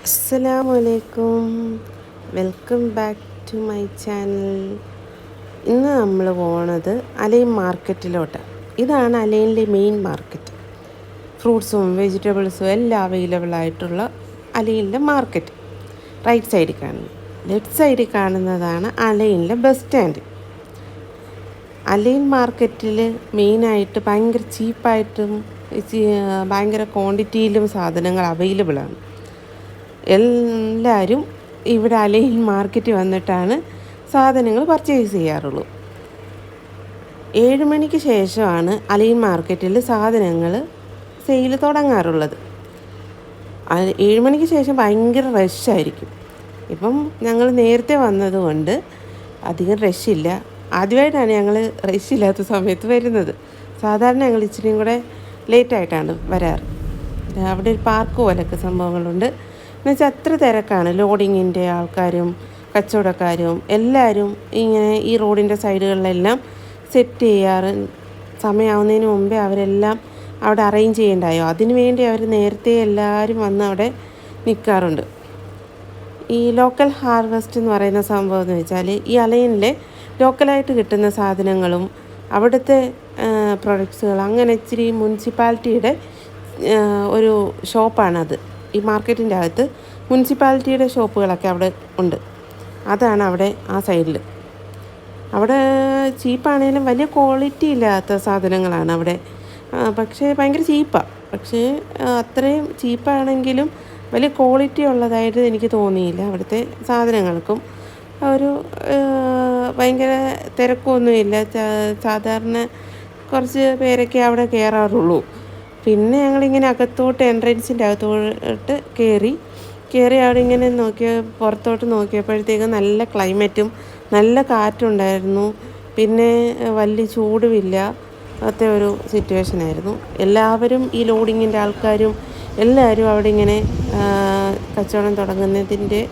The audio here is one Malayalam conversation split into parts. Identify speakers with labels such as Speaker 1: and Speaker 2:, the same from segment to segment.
Speaker 1: അസ്സലാമലൈക്കും, welcome back to my channel. ഇന്ന് നമ്മൾ പോണത് അലൈൻ മാർക്കറ്റിലോട്ട്. ഇതാണ് അലൈനിലെ മെയിൻ മാർക്കറ്റ്. ഫ്രൂട്ട്സും വെജിറ്റബിൾസും എല്ലാം അവൈലബിൾ ആയിട്ടുള്ള അലൈനിലെ മാർക്കറ്റ്. റൈറ്റ് സൈഡിൽ കാണുന്നത്. ലെഫ്റ്റ് സൈഡിൽ കാണുന്നതാണ് അലൈനിലെ ബസ് സ്റ്റാൻഡ്. അലൈൻ മാർക്കറ്റിൽ മെയിനായിട്ട് ഭയങ്കര ചീപ്പായിട്ടും ഭയങ്കര ക്വാണ്ടിറ്റിയിലും സാധനങ്ങൾ അവൈലബിളാണ്. എല്ലാവരും ഇവിടെ അലൈൻ മാർക്കറ്റ് വന്നിട്ടാണ് സാധനങ്ങൾ പർച്ചേസ് ചെയ്യാറുള്ളൂ. 7 മണിക്ക് ശേഷമാണ് അലൈൻ മാർക്കറ്റിൽ സാധനങ്ങൾ സെയിൽ തുടങ്ങാറുള്ളത്. 7 മണിക്ക് ശേഷം ഭയങ്കര റഷായിരിക്കും. ഇപ്പം ഞങ്ങൾ നേരത്തെ വന്നതുകൊണ്ട് അധികം റഷില്ല. ആദ്യമായിട്ടാണ് ഞങ്ങൾ റഷില്ലാത്ത സമയത്ത് വരുന്നത്. സാധാരണ ഞങ്ങൾ ഇച്ചിരിയും കൂടെ ലേറ്റായിട്ടാണ് വരാറ്. അവിടെ ഒരു പാർക്ക് പോലൊക്കെ സംഭവങ്ങളുണ്ട്. എന്നുവെച്ചാൽ അത്ര തിരക്കാണ്. ലോഡിങ്ങിൻ്റെ ആൾക്കാരും കച്ചവടക്കാരും എല്ലാവരും ഇങ്ങനെ ഈ റോഡിൻ്റെ സൈഡുകളിലെല്ലാം സെറ്റ് ചെയ്യാറ്. സമയമാവുന്നതിന് മുമ്പേ അവരെല്ലാം അവിടെ അറേഞ്ച് ചെയ്യണ്ടായോ, അതിനു വേണ്ടി അവർ നേരത്തെ എല്ലാവരും വന്ന് അവിടെ നിൽക്കാറുണ്ട്. ഈ ലോക്കൽ ഹാർവെസ്റ്റ് എന്ന് പറയുന്ന സംഭവം എന്ന് വെച്ചാൽ ഈ അലൈനിലെ ലോക്കലായിട്ട് കിട്ടുന്ന സാധനങ്ങളും അവിടുത്തെ പ്രൊഡക്ട്സുകൾ, അങ്ങനെ ഇച്ചിരി മുനിസിപ്പാലിറ്റിയുടെ ഒരു ഷോപ്പാണത്. ഈ മാർക്കറ്റിൻ്റെ അകത്ത് മുനിസിപ്പാലിറ്റിയുടെ ഷോപ്പുകളൊക്കെ അവിടെ ഉണ്ട്. അതാണ് അവിടെ ആ സൈഡിൽ. അവിടെ ചീപ്പാണെങ്കിലും വലിയ ക്വാളിറ്റി ഇല്ലാത്ത സാധനങ്ങളാണ് അവിടെ. പക്ഷേ ഭയങ്കര ചീപ്പാണ്. പക്ഷേ അത്രയും ചീപ്പാണെങ്കിലും വലിയ ക്വാളിറ്റി ഉള്ളതായിട്ട് എനിക്ക് തോന്നിയില്ല. അവിടുത്തെ സാധനങ്ങൾക്കും ഒരു ഭയങ്കര തിരക്കൊന്നുമില്ല. സാധാരണ കുറച്ച് പേരൊക്കെ അവിടെ കയറാറുള്ളൂ. പിന്നെ ഞങ്ങളിങ്ങനെ അകത്തോട്ട് എൻട്രൻസിൻ്റെ അകത്തോട്ട് കയറി അവിടെ ഇങ്ങനെ പുറത്തോട്ട് നോക്കിയപ്പോഴത്തേക്കും നല്ല ക്ലൈമറ്റും നല്ല കാറ്റുണ്ടായിരുന്നു. പിന്നെ വലിയ ചൂടുമില്ല. അത്തെ ഒരു സിറ്റുവേഷനായിരുന്നു. എല്ലാവരും ഈ ലോഡിങ്ങിൻ്റെ ആൾക്കാരും എല്ലാവരും അവിടെ ഇങ്ങനെ കച്ചവടം തുടങ്ങുന്നതിൻ്റെ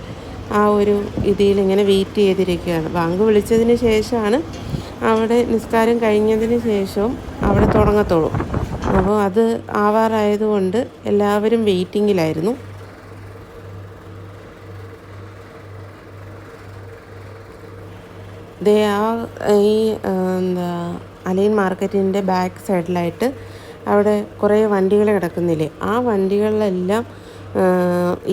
Speaker 1: ആ ഒരു ഇതിലിങ്ങനെ വെയിറ്റ് ചെയ്തിരിക്കുകയാണ്. ബാങ്ക് വിളിച്ചതിന് ശേഷമാണ് അവിടെ നിസ്കാരം കഴിഞ്ഞതിന് ശേഷവും അവിടെ തുടങ്ങത്തുള്ളൂ. അപ്പോൾ അത് ആവാറായതുകൊണ്ട് എല്ലാവരും വെയിറ്റിങ്ങിലായിരുന്നു. ഈ അലൈൻ മാർക്കറ്റിൻ്റെ ബാക്ക് സൈഡിലായിട്ട് അവിടെ കുറേ വണ്ടികൾ കിടക്കുന്നില്ലേ, ആ വണ്ടികളിലെല്ലാം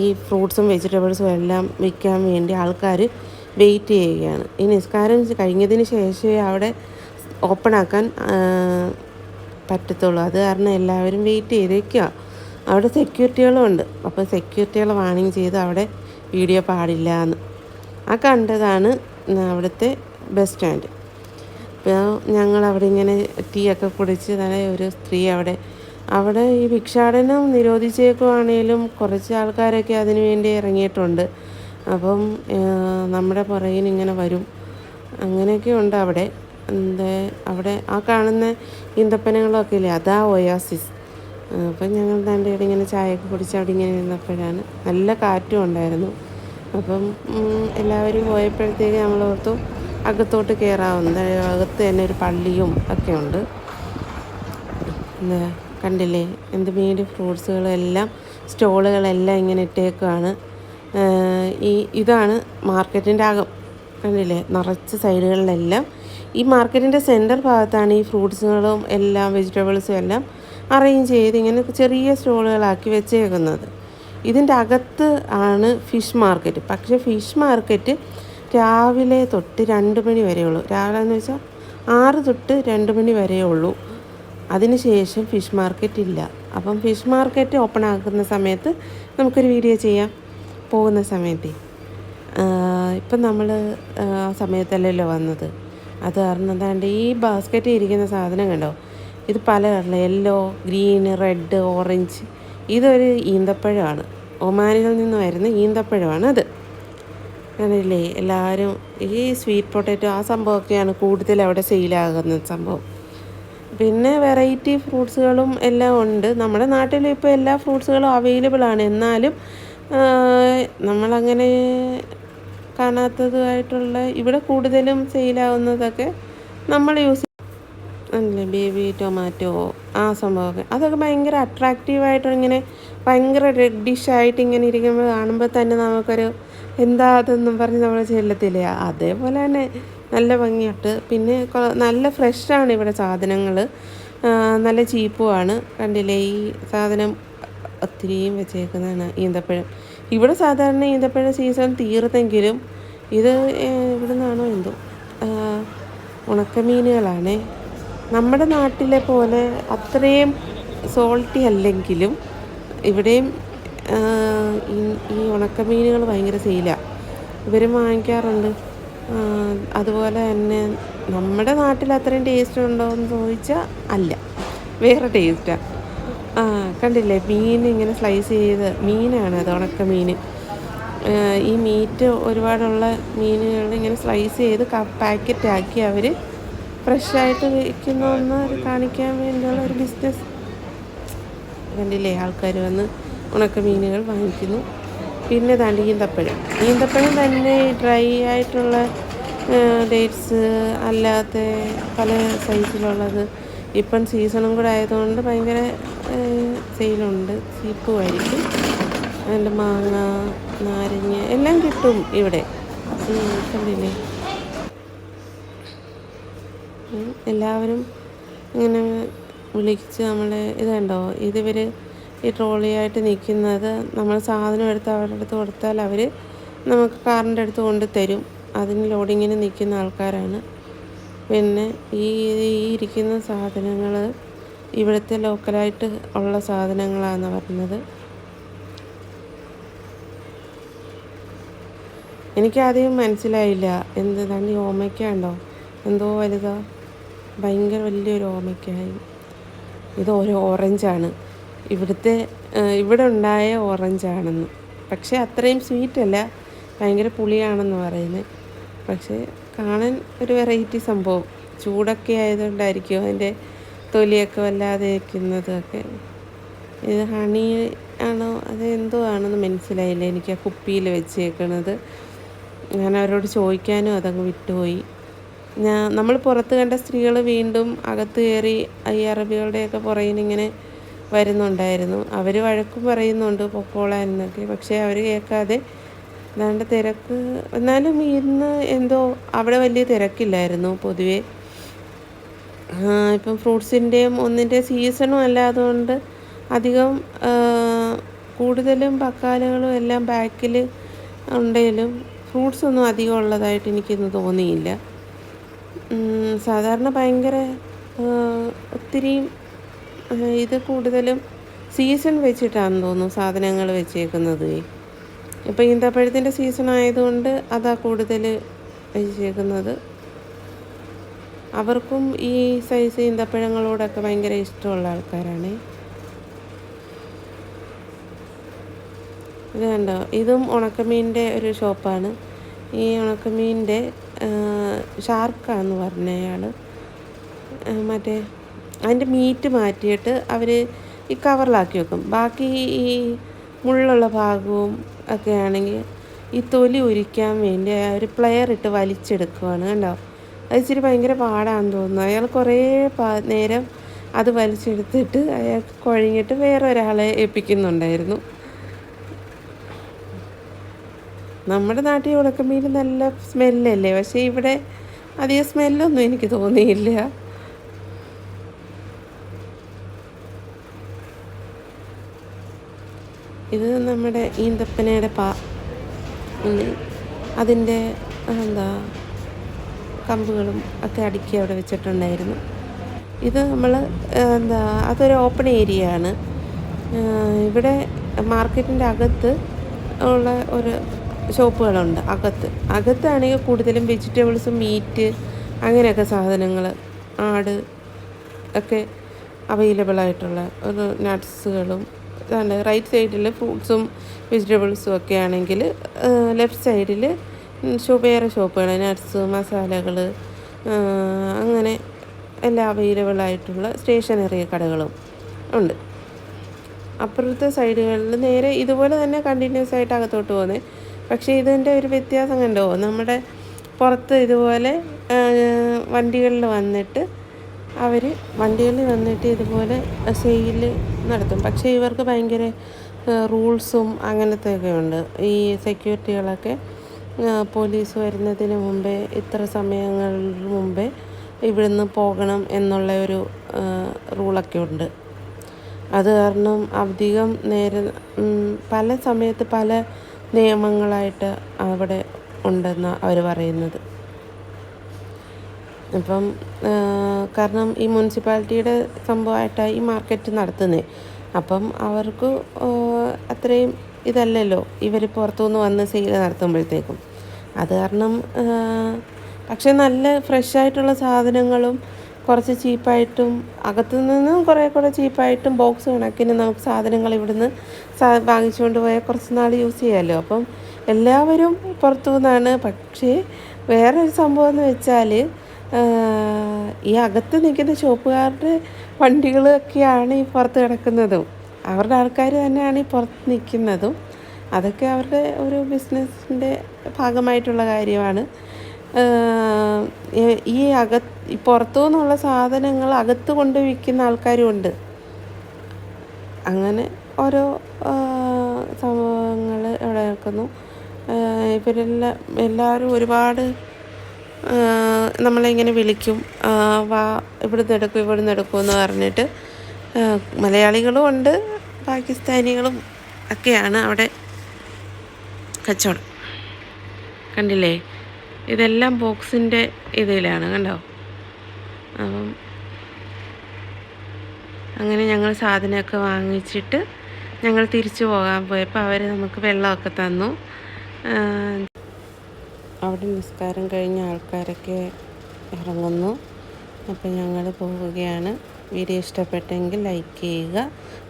Speaker 1: ഈ ഫ്രൂട്ട്സും വെജിറ്റബിൾസും എല്ലാം വിൽക്കാൻ വേണ്ടി ആൾക്കാർ വെയിറ്റ് ചെയ്യുകയാണ്. ഈ നിസ്കാരം കഴിഞ്ഞതിന് ശേഷമേ അവിടെ ഓപ്പൺ ആക്കാൻ പറ്റത്തുള്ളൂ. അത് കാരണം എല്ലാവരും വെയിറ്റ് ചെയ്തേക്കുക. അവിടെ സെക്യൂരിറ്റികളും ഉണ്ട്. അപ്പോൾ സെക്യൂരിറ്റികൾ വാണിംഗ് ചെയ്ത് അവിടെ വീഡിയോ പാടില്ല എന്ന്. ആ കണ്ടതാണ് അവിടുത്തെ ബസ് സ്റ്റാൻഡ്. അപ്പോൾ ഞങ്ങളവിടെ ഇങ്ങനെ ടീ ഒക്കെ കുടിച്ച് തന്നെ ഒരു സ്ത്രീ അവിടെ ഈ ഭിക്ഷാടനം നിരോധിച്ചേക്കുവാണേലും കുറച്ച് ആൾക്കാരൊക്കെ അതിനു വേണ്ടി ഇറങ്ങിയിട്ടുണ്ട്. അപ്പം നമ്മുടെ പുറകിന് ഇങ്ങനെ വരും. അങ്ങനെയൊക്കെ ഉണ്ട് അവിടെ. അവിടെ ആ കാണുന്ന ഈന്തപ്പനകളൊക്കെ ഇല്ലേ, അതാ ഒയാസിസ്. അപ്പം ഞങ്ങൾ തൻ്റെ ഇങ്ങനെ ചായയൊക്കെ കുടിച്ച് അവിടെ ഇങ്ങനെ ഇരുന്നപ്പോഴാണ് നല്ല കാറ്റും ഉണ്ടായിരുന്നു. അപ്പം എല്ലാവരും പോയപ്പോഴത്തേക്ക് നമ്മളോർത്തു അകത്തോട്ട് കയറാവുന്നത്. അകത്ത് തന്നെ ഒരു പള്ളിയും ഒക്കെ ഉണ്ട്. കണ്ടില്ലേ, എന്ത് മീഡിയം ഫ്രൂട്ട്സുകളെല്ലാം സ്റ്റോളുകളെല്ലാം ഇങ്ങനെ ഇട്ടേക്കാണ്. ഇതാണ് മാർക്കറ്റിൻ്റെ അകം. കണ്ടില്ലേ, നിറച്ച് സൈഡുകളിലെല്ലാം ഈ മാർക്കറ്റിൻ്റെ സെൻറ്റർ ഭാഗത്താണ് ഈ ഫ്രൂട്ട്സുകളും എല്ലാം വെജിറ്റബിൾസും എല്ലാം അറേഞ്ച് ചെയ്ത് ഇങ്ങനെ ചെറിയ സ്റ്റോളുകളാക്കി വെച്ചേക്കുന്നത്. ഇതിൻ്റെ അകത്ത് ആണ് ഫിഷ് മാർക്കറ്റ്. പക്ഷേ ഫിഷ് മാർക്കറ്റ് രാവിലെ തൊട്ട് 2 മണി വരെയുള്ളൂ. രാവിലെ എന്ന് വെച്ചാൽ 6 തൊട്ട് 2 മണി വരെയുള്ളൂ. അതിന് ശേഷം ഫിഷ് മാർക്കറ്റ് ഇല്ല. അപ്പം ഫിഷ് മാർക്കറ്റ് ഓപ്പൺ ആക്കുന്ന സമയത്ത് നമുക്കൊരു വീഡിയോ ചെയ്യാം, പോകുന്ന സമയത്ത്. ഇപ്പം നമ്മൾ ആ സമയത്തല്ലല്ലോ വന്നത്. അത് കാരണം എന്താണ്ട് ഈ ബാസ്ക്കറ്റിൽ ഇരിക്കുന്ന സാധനം കണ്ടോ, ഇത് പല കളറിൽ, യെല്ലോ, ഗ്രീൻ, റെഡ്, ഓറഞ്ച്. ഇതൊരു ഈന്തപ്പഴമാണ്. ഒമാനിൽ നിന്ന് വരുന്ന ഈന്തപ്പഴമാണ് അത്. കണ്ടില്ലേ, എല്ലാവരും ഈ സ്വീറ്റ് പൊട്ടാറ്റോ ആ സംഭവമൊക്കെയാണ് കൂടുതൽ അവിടെ സെയിലാകുന്ന സംഭവം. പിന്നെ വെറൈറ്റി ഫ്രൂട്ട്സുകളും എല്ലാം ഉണ്ട്. നമ്മുടെ നാട്ടിൽ ഇപ്പോൾ എല്ലാ ഫ്രൂട്ട്സുകളും അവൈലബിൾ ആണ്. എന്നാലും നമ്മളങ്ങനെ കാണാത്തതായിട്ടുള്ള ഇവിടെ കൂടുതലും സെയിലാവുന്നതൊക്കെ നമ്മൾ അല്ലേ ബേബി ടൊമാറ്റോ ആ സംഭവമൊക്കെ അതൊക്കെ ഭയങ്കര അട്രാക്റ്റീവായിട്ട് ഇങ്ങനെ ഭയങ്കര റെഡിഷായിട്ട് ഇങ്ങനെ ഇരിക്കുമ്പോൾ കാണുമ്പോൾ തന്നെ നമുക്കൊരു എന്താ അതെന്നും പറഞ്ഞ് നമ്മൾ ചെല്ലത്തില്ലേ അതേപോലെ തന്നെ നല്ല ഭംഗിയുണ്ട്. പിന്നെ നല്ല ഫ്രഷാണ് ഇവിടെ സാധനങ്ങൾ, നല്ല ചീപ്പുമാണ്. കണ്ടില്ലേ ഈ സാധനം ഒത്തിരിയും വെച്ചേക്കുന്നതാണ് ഈന്തപ്പഴം. ഇവിടെ സാധാരണ ഈന്തപ്പഴ സീസൺ തീർന്നെങ്കിലും ഇത് ഇവിടെ നിന്നാണോ എന്തോ ഉണക്കമീനുകളാണേ. നമ്മുടെ നാട്ടിലെ പോലെ അത്രയും സോൾട്ടി അല്ലെങ്കിലും ഇവിടെയും ഈ ഉണക്കമീനുകൾ ഭയങ്കര സെയിലാണ്, ഇവരും വാങ്ങിക്കാറുണ്ട്. അതുപോലെ തന്നെ നമ്മുടെ നാട്ടിൽ അത്രയും ടേസ്റ്റ് ഉണ്ടോ എന്ന് ചോദിച്ചാൽ അല്ല, വേറെ ടേസ്റ്റാണ്. കണ്ടില്ലേ മീൻ ഇങ്ങനെ സ്ലൈസ് ചെയ്ത് മീനാണ് അത്, ഉണക്കമീൻ. ഈ മീറ്റ് ഒരുപാടുള്ള മീനുകൾ ഇങ്ങനെ സ്ലൈസ് ചെയ്ത് പാക്കറ്റാക്കി അവർ ഫ്രഷായിട്ട് വിൽക്കുന്നതെന്ന് കാണിക്കാൻ വേണ്ടിയുള്ള ഒരു ബിസിനസ്. കണ്ടില്ലേ ആൾക്കാർ വന്ന് ഉണക്കമീനുകൾ വാങ്ങിക്കുന്നു. പിന്നെ താണ്ട് ഈന്തപ്പഴം തന്നെ ഡ്രൈ ആയിട്ടുള്ള ഡേറ്റ്സ് അല്ലാത്ത പല സൈസിലുള്ളത്. ഇപ്പം സീസണും കൂടെ ആയതുകൊണ്ട് ഭയങ്കര സെയിലുണ്ട്, ചീപ്പുമായിരിക്കും. അതിൻ്റെ മാങ്ങ, നാരങ്ങ എല്ലാം കിട്ടും ഇവിടെ. കണ്ടില്ലേ എല്ലാവരും ഇങ്ങനെ വിളിച്ച് നമ്മളെ ഇത് കണ്ടോ, ഇതിവർ ഈ ട്രോളിയായിട്ട് നിൽക്കുന്നത് നമ്മൾ സാധനം എടുത്ത് അവരുടെ അടുത്ത് കൊടുത്താൽ അവർ നമുക്ക് കാറിൻ്റെ അടുത്ത് കൊണ്ട് തരും. അതിന് ലോഡിങ്ങിന് നിൽക്കുന്ന ആൾക്കാരാണ്. പിന്നെ ഈ ഇരിക്കുന്ന സാധനങ്ങൾ ഇവിടുത്തെ ലോക്കലായിട്ട് ഉള്ള സാധനങ്ങളാണെന്ന് പറയുന്നത്. എനിക്കാദ്യം മനസ്സിലായില്ല എന്താണ് ഈ ഓമയ്ക്ക ഉണ്ടോ എന്തോ വലുതാ, ഭയങ്കര വലിയൊരു ഓമയ്ക്കായി. ഇത് ഒരു ഓറഞ്ചാണ്, ഇവിടെ ഉണ്ടായ ഓറഞ്ചാണെന്ന്. പക്ഷേ അത്രയും സ്വീറ്റല്ല, ഭയങ്കര പുളിയാണെന്ന് പറയുന്നത്. പക്ഷേ കാണാൻ ഒരു വെറൈറ്റി സംഭവം. ചൂടൊക്കെ ആയതുകൊണ്ടായിരിക്കും അതിൻ്റെ തൊലിയൊക്കെ വല്ലാതെ വയ്ക്കുന്നതൊക്കെ. ഇത് ഹണി ആണോ അത് എന്തോ ആണെന്ന് മനസ്സിലായില്ല എനിക്ക് ആ കുപ്പിയിൽ വെച്ചേക്കണത്. ഞാൻ അവരോട് ചോദിക്കാനും അതങ്ങ് വിട്ടുപോയി. നമ്മൾ പുറത്ത് കണ്ട സ്ത്രീകൾ വീണ്ടും അകത്ത് കയറി ഈ അറബികളുടെയൊക്കെ പുറകിനിങ്ങനെ വരുന്നുണ്ടായിരുന്നു. അവർ വഴക്കും പറയുന്നുണ്ട് പൊക്കോളാനൊക്കെ, പക്ഷേ അവർ കേൾക്കാതെ അതാണ്ട് തിരക്ക്. എന്നാലും ഇന്ന് എന്തോ അവിടെ വലിയ തിരക്കില്ലായിരുന്നു പൊതുവേ. ഇപ്പം ഫ്രൂട്ട്സിൻ്റെയും ഒന്നിൻ്റെ സീസണും അല്ലാതുകൊണ്ട് അധികം കൂടുതലും ബക്കാലകളും എല്ലാം ബാക്കിൽ ഉണ്ടെങ്കിലും ഫ്രൂട്ട്സൊന്നും അധികം ഉള്ളതായിട്ട് എനിക്കിന്ന് തോന്നിയില്ല. സാധാരണ ഭയങ്കര ഒത്തിരിയും ഇത് കൂടുതലും സീസൺ വെച്ചിട്ടാണെന്ന് തോന്നുന്നു സാധനങ്ങൾ വെച്ചേക്കുന്നത്. ഇപ്പോൾ ഈന്തപ്പഴത്തിൻ്റെ സീസൺ ആയതുകൊണ്ട് അതാ കൂടുതൽ വെച്ചേക്കുന്നത്. അവർക്കും ഈ സൈസ് ഈന്തപ്പഴങ്ങളോടൊക്കെ ഭയങ്കര ഇഷ്ടമുള്ള ആൾക്കാരാണ്. ഇത് കണ്ടോ, ഇതും ഉണക്കമീനിൻ്റെ ഒരു ഷോപ്പാണ്. ഈ ഉണക്കമീനിൻ്റെ ഷാർക്കാന്ന് പറഞ്ഞയാൾ മറ്റേ അതിൻ്റെ മീറ്റ് മാറ്റിയിട്ട് അവർ ഈ കവറിലാക്കി വെക്കും. ബാക്കി ഈ മുള്ളുള്ള ഭാഗവും ഒക്കെ ആണെങ്കിൽ ഈ തൊലി ഉരിക്കാൻ വേണ്ടി ഒരു പ്ലെയർ ഇട്ട് വലിച്ചെടുക്കുവാണ്. കണ്ടോ, അത് ഇച്ചിരി ഭയങ്കര പാടാണെന്ന് തോന്നുന്നു. അയാൾ കുറേ നേരം അത് വലിച്ചെടുത്തിട്ട് അയാൾക്ക് കുഴഞ്ഞിട്ട് വേറെ ഒരാളെ ഏൽപ്പിക്കുന്നുണ്ടായിരുന്നു. നമ്മുടെ നാട്ടിൽ ഉണക്കമീൻ നല്ല സ്മെല്ലല്ലേ, പക്ഷേ ഇവിടെ അധികം സ്മെല്ലൊന്നും എനിക്ക് തോന്നിയില്ല. ഇത് നമ്മുടെ ഈന്തപ്പനയുടെ അതിൻ്റെ എന്താ കമ്പുകളും ഒക്കെ അടുക്കി അവിടെ വെച്ചിട്ടുണ്ടായിരുന്നു. ഇത് നമ്മൾ അതൊരു ഓപ്പൺ ഏരിയ ആണ്. ഇവിടെ മാർക്കറ്റിൻ്റെ അകത്ത് ഉള്ള ഒരു ഷോപ്പുകളുണ്ട്. അകത്താണെങ്കിൽ കൂടുതലും വെജിറ്റബിൾസും മീറ്റ് അങ്ങനെയൊക്കെ സാധനങ്ങൾ, ആട് ഒക്കെ അവൈലബിൾ ആയിട്ടുള്ള ഒരു നട്ട്സുകളും ഇതാണ്. റൈറ്റ് സൈഡിൽ ഫ്രൂട്ട്സും വെജിറ്റബിൾസും ഒക്കെ ആണെങ്കിൽ ലെഫ്റ്റ് സൈഡിൽ വേറെ ഷോപ്പുകൾ, നട്ട്സ്, മസാലകൾ, അങ്ങനെ എല്ലാം അവൈലബിൾ ആയിട്ടുള്ള സ്റ്റേഷനറി കടകളും ഉണ്ട്. അപ്പുറത്തെ സൈഡുകളിൽ നേരെ ഇതുപോലെ തന്നെ കണ്ടിന്യൂസ് ആയിട്ട് അകത്തോട്ട് പോകുന്നത്. പക്ഷേ ഇതിൻ്റെ ഒരു വ്യത്യാസം കണ്ടോ, നമ്മുടെ പുറത്ത് ഇതുപോലെ വണ്ടികളിൽ വന്നിട്ട് അവർ വണ്ടികളിൽ വന്നിട്ട് ഇതുപോലെ സെയിൽ നടത്തും. പക്ഷേ ഇവർക്ക് ഭയങ്കര റൂൾസും അങ്ങനത്തെയൊക്കെ ഉണ്ട്. ഈ സെക്യൂരിറ്റികളൊക്കെ പോലീസ് വരുന്നതിന് മുമ്പേ ഇത്ര സമയങ്ങൾക്ക് മുമ്പേ ഇവിടുന്ന് പോകണം എന്നുള്ള ഒരു റൂളൊക്കെ ഉണ്ട്. അത് കാരണം അധികം നേരം പല സമയത്ത് പല നിയമങ്ങളായിട്ട് അവിടെ ഉണ്ടെന്ന് അവർ പറയുന്നത്. അപ്പം കാരണം ഈ മുനിസിപ്പാലിറ്റിയുടെ സംഭവമായിട്ടാണ് ഈ മാർക്കറ്റ് നടത്തുന്നത്. അപ്പം അവർക്ക് അത്രയും ഇതല്ലല്ലോ ഇവർ പുറത്തുനിന്ന് വന്ന് സെയിൽ നടത്തുമ്പോഴത്തേക്കും. അത് കാരണം പക്ഷേ നല്ല ഫ്രഷായിട്ടുള്ള സാധനങ്ങളും കുറച്ച് ചീപ്പായിട്ടും അകത്തു നിന്നും കുറേ കൂടെ ചീപ്പായിട്ടും ബോക്സ് കണക്കിന് നമുക്ക് സാധനങ്ങൾ ഇവിടുന്ന് വാങ്ങിച്ചുകൊണ്ട് പോയാൽ കുറച്ച് നാൾ യൂസ് ചെയ്യാമല്ലോ. അപ്പം എല്ലാവരും പുറത്തു നിന്നാണ്. പക്ഷേ വേറൊരു സംഭവം എന്ന് വെച്ചാൽ ഈ അകത്ത് നിൽക്കുന്ന ഷോപ്പുകാരുടെ വണ്ടികളൊക്കെയാണ് ഈ പുറത്ത് കിടക്കുന്നതും അവരുടെ ആൾക്കാർ തന്നെയാണ് ഈ പുറത്ത് നിൽക്കുന്നതും. അതൊക്കെ അവരുടെ ഒരു ബിസിനസ്സിൻ്റെ ഭാഗമായിട്ടുള്ള കാര്യമാണ്. ഈ പുറത്തു നിന്നുള്ള സാധനങ്ങൾ അകത്ത് കൊണ്ട് വിൽക്കുന്ന ആൾക്കാരും ഉണ്ട്. അങ്ങനെ ഓരോ സംഭവങ്ങൾ ഇവിടെ നടക്കുന്നു. എല്ലാവരും ഒരുപാട് നമ്മളിങ്ങനെ വിളിക്കും, വാ ഇവിടുന്ന് എടുക്കും എന്ന് പറഞ്ഞിട്ട്. മലയാളികളും ഉണ്ട്, പാകിസ്ഥാനികളും ഒക്കെയാണ് അവിടെ കച്ചവടം. കണ്ടില്ലേ, ഇതെല്ലാം ബോക്സിൻ്റെ ഇതിലാണ്, കണ്ടോ. അപ്പം അങ്ങനെ ഞങ്ങൾ സാധനമൊക്കെ വാങ്ങിച്ചിട്ട് ഞങ്ങൾ തിരിച്ചു പോകാൻ പോയപ്പോൾ അവർ നമുക്ക് വെള്ളമൊക്കെ തന്നു. അവിടെ നിസ്കാരം കഴിഞ്ഞ ആൾക്കാരൊക്കെ ഇറങ്ങുന്നു. അപ്പോൾ ഞങ്ങൾ പോവുകയാണ്. വീഡിയോ ഇഷ്ടപ്പെട്ടെങ്കിൽ ലൈക്ക് ചെയ്യുക,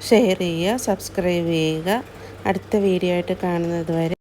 Speaker 1: ഷെയർ ചെയ്യുക, സബ്സ്ക്രൈബ് ചെയ്യുക. അടുത്ത വീഡിയോ ആയിട്ട് കാണുന്നത് വരെ